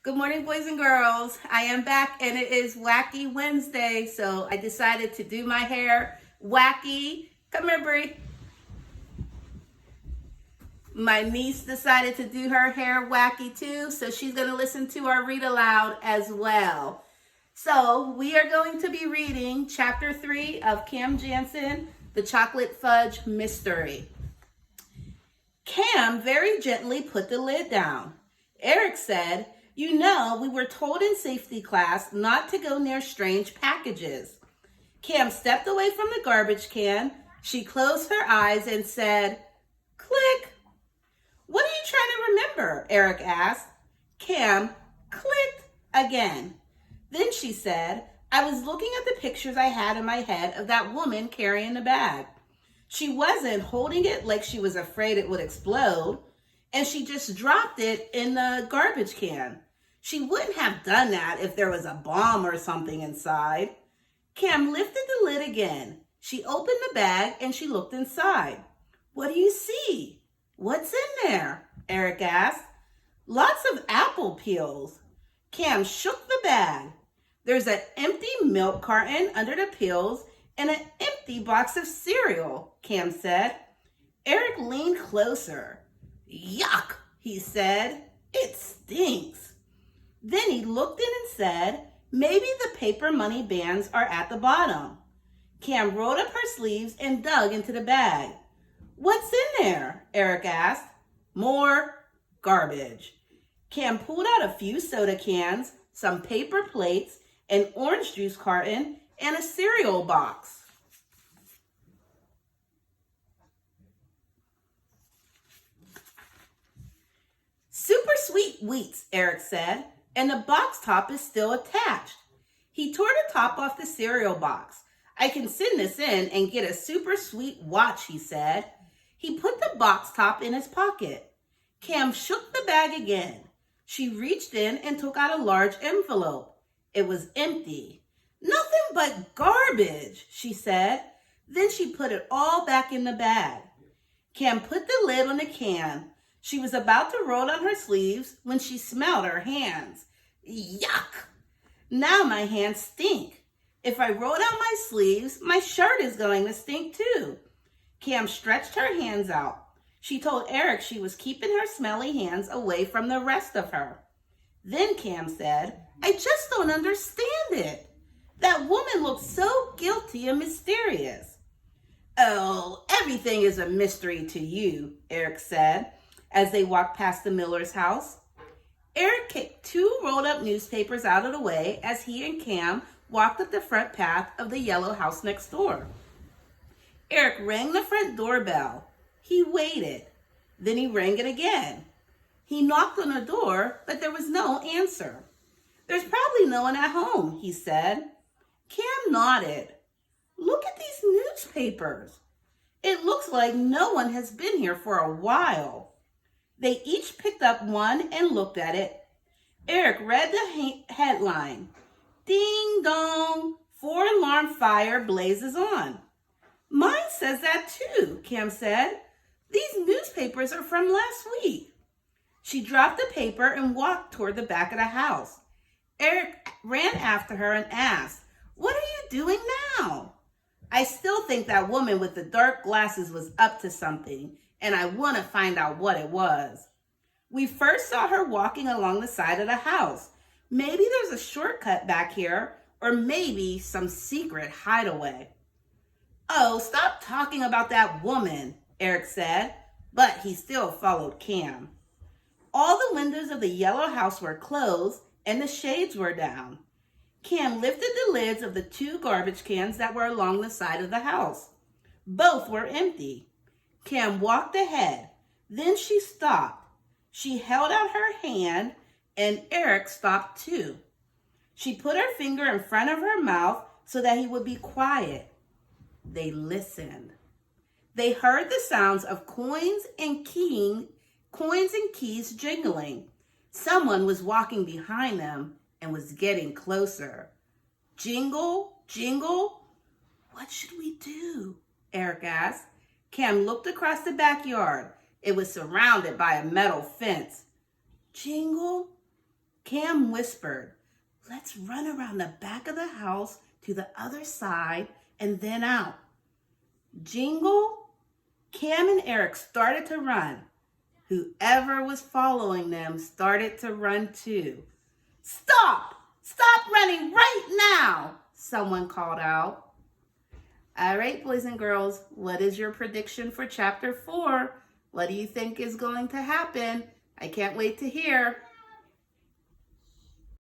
Good morning, boys and girls. I am back and it is Wacky Wednesday, so I decided to do my hair wacky. Come here, Brie. My niece decided to do her hair wacky too, so she's going to listen to our read aloud as well. So we are going to be reading Chapter 3 of Cam Jansen, The Chocolate Fudge Mystery. Cam very gently put the lid down. Eric said, "You know, we were told in safety class not to go near strange packages." Cam stepped away from the garbage can. She closed her eyes and said, "Click." "What are you trying to remember?" Eric asked. Cam clicked again. Then she said, "I was looking at the pictures I had in my head of that woman carrying the bag. She wasn't holding it like she was afraid it would explode, and she just dropped it in the garbage can. She wouldn't have done that if there was a bomb or something inside." Cam lifted the lid again. She opened the bag and she looked inside. "What do you see?" "What's in there?" Eric asked. "Lots of apple peels." Cam shook the bag. "There's an empty milk carton under the peels and an empty box of cereal," Cam said. Eric leaned closer. "Yuck," he said. "It stinks." Then he looked in and said, "Maybe the paper money bands are at the bottom." Cam rolled up her sleeves and dug into the bag. "What's in there?" Eric asked. "More garbage." Cam pulled out a few soda cans, some paper plates, an orange juice carton, and a cereal box. "Super sweet wheats," Eric said, "and the box top is still attached." He tore the top off the cereal box. "I can send this in and get a super sweet watch," he said. He put the box top in his pocket. Cam shook the bag again. She reached in and took out a large envelope. It was empty. "Nothing but garbage," she said. Then she put it all back in the bag. Cam put the lid on the can. She was about to roll down her sleeves when she smelled her hands. "Yuck! Now my hands stink. If I roll down my sleeves, my shirt is going to stink too." Cam stretched her hands out. She told Eric she was keeping her smelly hands away from the rest of her. Then Cam said, "I just don't understand it. That woman looked so guilty and mysterious." "Oh, everything is a mystery to you," Eric said as they walked past the Miller's house. Eric kicked 2 rolled up newspapers out of the way as he and Cam walked up the front path of the yellow house next door. Eric rang the front doorbell. He waited. Then he rang it again. He knocked on the door, but there was no answer. "There's probably no one at home," he said. Cam nodded. "Look at these newspapers. It looks like no one has been here for a while." They each picked up one and looked at it. Eric read the headline, "Ding dong, 4-alarm fire blazes on." "Mine says that too," Cam said. "These newspapers are from last week." She dropped the paper and walked toward the back of the house. Eric ran after her and asked, "What are you doing now?" "I still think that woman with the dark glasses was up to something, and I want to find out what it was. We first saw her walking along the side of the house. Maybe there's a shortcut back here, or maybe some secret hideaway." "Oh, stop talking about that woman," Eric said, but he still followed Cam. All the windows of the yellow house were closed and the shades were down. Cam lifted the lids of the 2 garbage cans that were along the side of the house. Both were empty. Cam walked ahead. Then she stopped. She held out her hand and Eric stopped too. She put her finger in front of her mouth so that he would be quiet. They listened. They heard the sounds of coins and keys jingling. Someone was walking behind them and was getting closer. Jingle, jingle. "What should we do?" Eric asked. Cam looked across the backyard. It was surrounded by a metal fence. "Jingle, Cam whispered, "Let's run around the back of the house to the other side and then out." Jingle, Cam and Eric started to run. Whoever was following them started to run too. "Stop! Stop running right now!" someone called out. All right, boys and girls, what is your prediction for chapter 4? What do you think is going to happen? I can't wait to hear.